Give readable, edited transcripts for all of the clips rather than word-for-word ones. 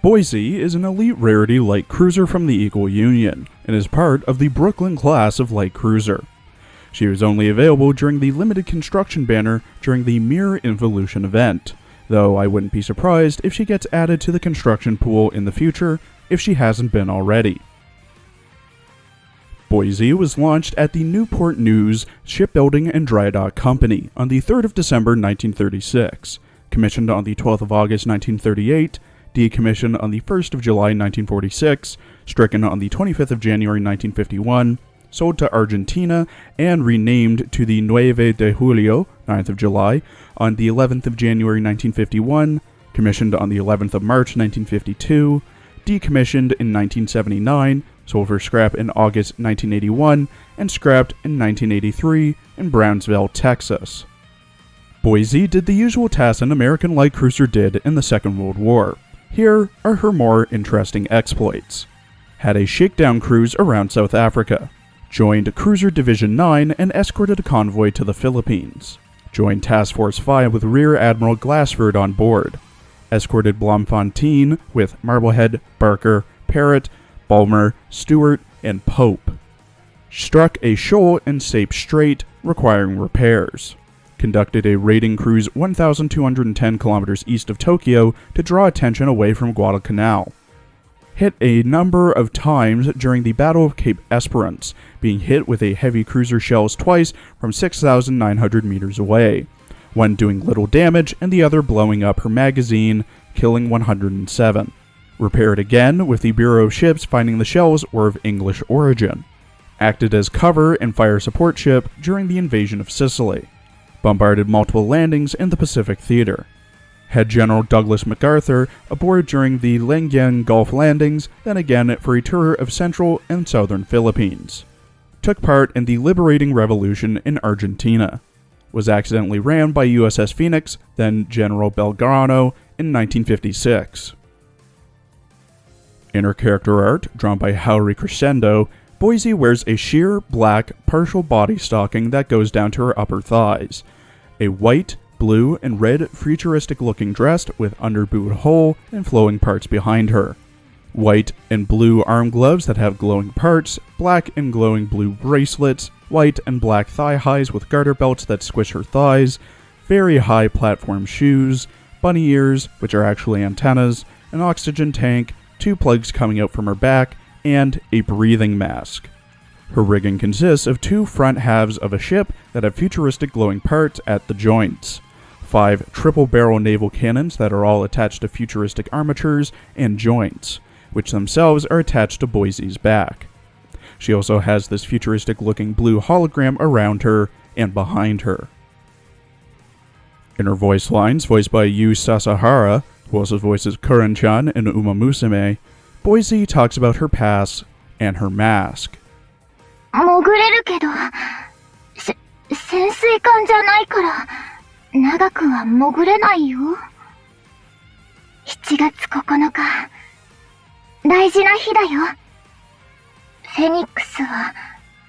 Boise is an elite rarity light cruiser from the Eagle Union, and is part of the Brooklyn class of light cruiser. She was only available during the limited construction banner during the Mirror Involution event, though I wouldn't be surprised if she gets added to the construction pool in the future if she hasn't been already. Boise was launched at the Newport News Shipbuilding and Dry Dock Company on the 3rd of December 1936, commissioned on the 12th of August 1938, decommissioned on the 1st of July 1946, stricken on the 25th of January 1951, sold to Argentina, and renamed to the 9 de Julio, 9th of July, on the 11th of January 1951, commissioned on the 11th of March 1952, decommissioned in 1979, sold for scrap in August 1981, and scrapped in 1983 in Brownsville, Texas. Boise did the usual tasks an American light cruiser did in the Second World War. Here are her more interesting exploits. Had a shakedown cruise around South Africa. Joined Cruiser Division 9 and escorted a convoy to the Philippines. Joined Task Force 5 with Rear Admiral Glassford on board. Escorted Bloemfontein with Marblehead, Barker, Parrott, Bulmer, Stewart, and Pope. Struck a shoal in Sape Strait, requiring repairs. Conducted a raiding cruise 1,210 kilometers east of Tokyo to draw attention away from Guadalcanal. Hit a number of times during the Battle of Cape Esperance, being hit with a heavy cruiser shells twice from 6,900 meters away, one doing little damage and the other blowing up her magazine, killing 107. Repaired again, with the Bureau of Ships finding the shells were of English origin. Acted as cover and fire support ship during the invasion of Sicily. Bombarded multiple landings in the Pacific Theater. Had General Douglas MacArthur aboard during the Lingayen Gulf landings, then again for a tour of central and southern Philippines. Took part in the Liberating Revolution in Argentina. Was accidentally rammed by USS Phoenix, then General Belgrano, in 1956. Inner character art, drawn by Howry Crescendo, Boise wears a sheer, black, partial body stocking that goes down to her upper thighs. A white, blue, and red futuristic-looking dress with underboot hole and flowing parts behind her. White and blue arm gloves that have glowing parts, black and glowing blue bracelets, white and black thigh highs with garter belts that squish her thighs, very high platform shoes, bunny ears, which are actually antennas, an oxygen tank, 2 plugs coming out from her back, and a breathing mask. Her rigging consists of 2 front halves of a ship that have futuristic glowing parts at the joints, 5 triple-barrel naval cannons that are all attached to futuristic armatures and joints, which themselves are attached to Boise's back. She also has this futuristic-looking blue hologram around her and behind her. In her voice lines, voiced by Yu Sasahara, who also voices Kuren-chan and Uma Musume, Boise talks about her past and her mask. 潜れるけど、潜水艦じゃないから、長くは潜れないよ。7月9日、大事な日だよ。フェニックスは、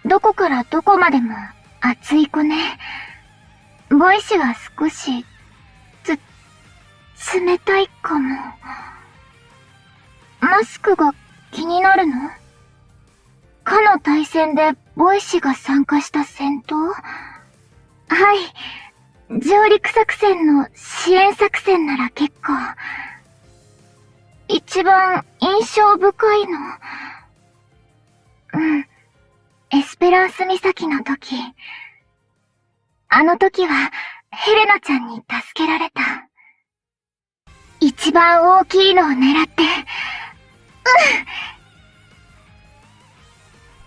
どこからどこまでも熱い子ね。ボイシは少し、冷たいかも。マスクが気になるの？かの大戦でボイシが参加した戦闘？はい。上陸作戦の支援作戦なら結構。一番印象深いの。エスペランス岬の時。あの時はヘレナちゃんに助けられた。一番大きいのを狙って。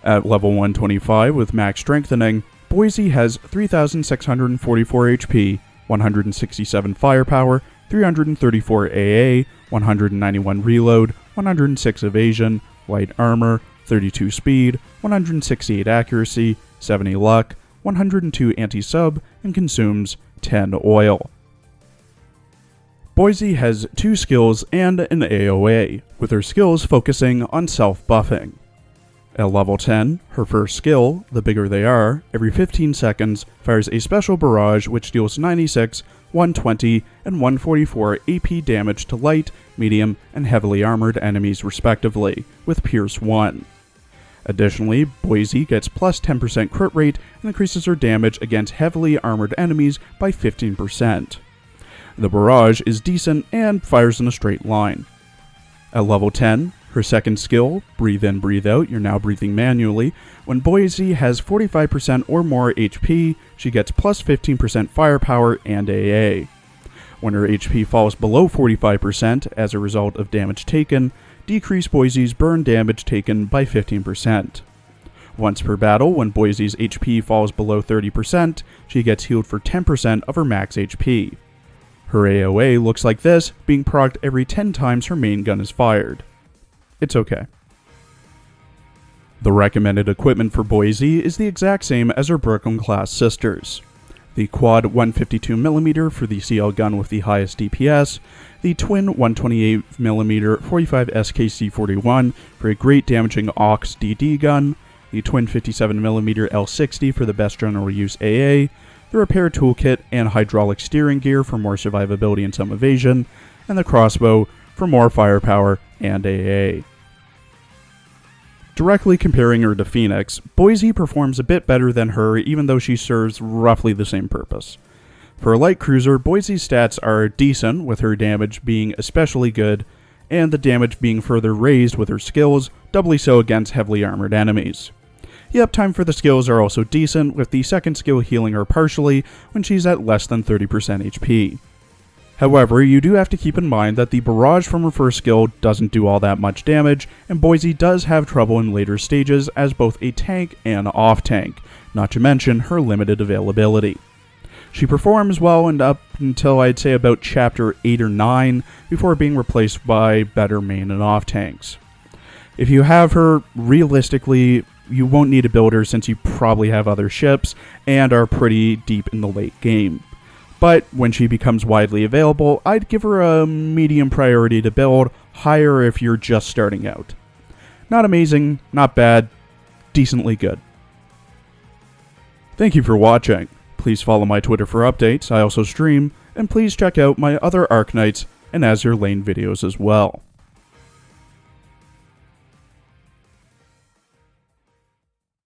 At level 125 with max strengthening, Boise has 3,644 HP, 167 firepower, 334 AA, 191 reload, 106 evasion, light armor, 32 speed, 168 accuracy, 70 luck, 102 anti-sub, and consumes 10 oil. Boise has 2 skills and an AOA, with her skills focusing on self-buffing. At level 10, her first skill, the bigger they are, every 15 seconds fires a special barrage which deals 96 120, and 144 AP damage to light, medium, and heavily armored enemies respectively, with Pierce 1. Additionally, Boise gets plus 10% crit rate and increases her damage against heavily armored enemies by 15%. The barrage is decent and fires in a straight line. At level 10, her second skill, Breathe In, Breathe Out, you're now breathing manually. When Boise has 45% or more HP, she gets plus 15% firepower and AA. When her HP falls below 45% as a result of damage taken, decrease Boise's burn damage taken by 15%. Once per battle, when Boise's HP falls below 30%, she gets healed for 10% of her max HP. Her AOA looks like this, being procced every 10 times her main gun is fired. It's okay. The recommended equipment for Boise is the exact same as her Brooklyn-class sisters. The quad 152mm for the CL gun with the highest DPS, the twin 128mm 45 SKC-41 for a great damaging aux DD gun, the twin 57mm L60 for the best general use AA, the repair toolkit and hydraulic steering gear for more survivability and some evasion, and the crossbow for more firepower and AA. Directly comparing her to Phoenix, Boise performs a bit better than her even though she serves roughly the same purpose. For a light cruiser, Boise's stats are decent, with her damage being especially good, and the damage being further raised with her skills, doubly so against heavily armored enemies. The uptime for the skills are also decent, with the second skill healing her partially when she's at less than 30% HP. However, you do have to keep in mind that the barrage from her first skill doesn't do all that much damage, and Boise does have trouble in later stages as both a tank and off-tank, not to mention her limited availability. She performs well and up until I'd say about chapter 8 or 9, before being replaced by better main and off-tanks. If you have her, realistically, you won't need to build her since you probably have other ships and are pretty deep in the late game. But when she becomes widely available, I'd give her a medium priority to build, higher if you're just starting out. Not amazing, not bad, decently good. Thank you for watching. Please follow my Twitter for updates, I also stream, and please check out my other Arknights and Azur Lane videos as well.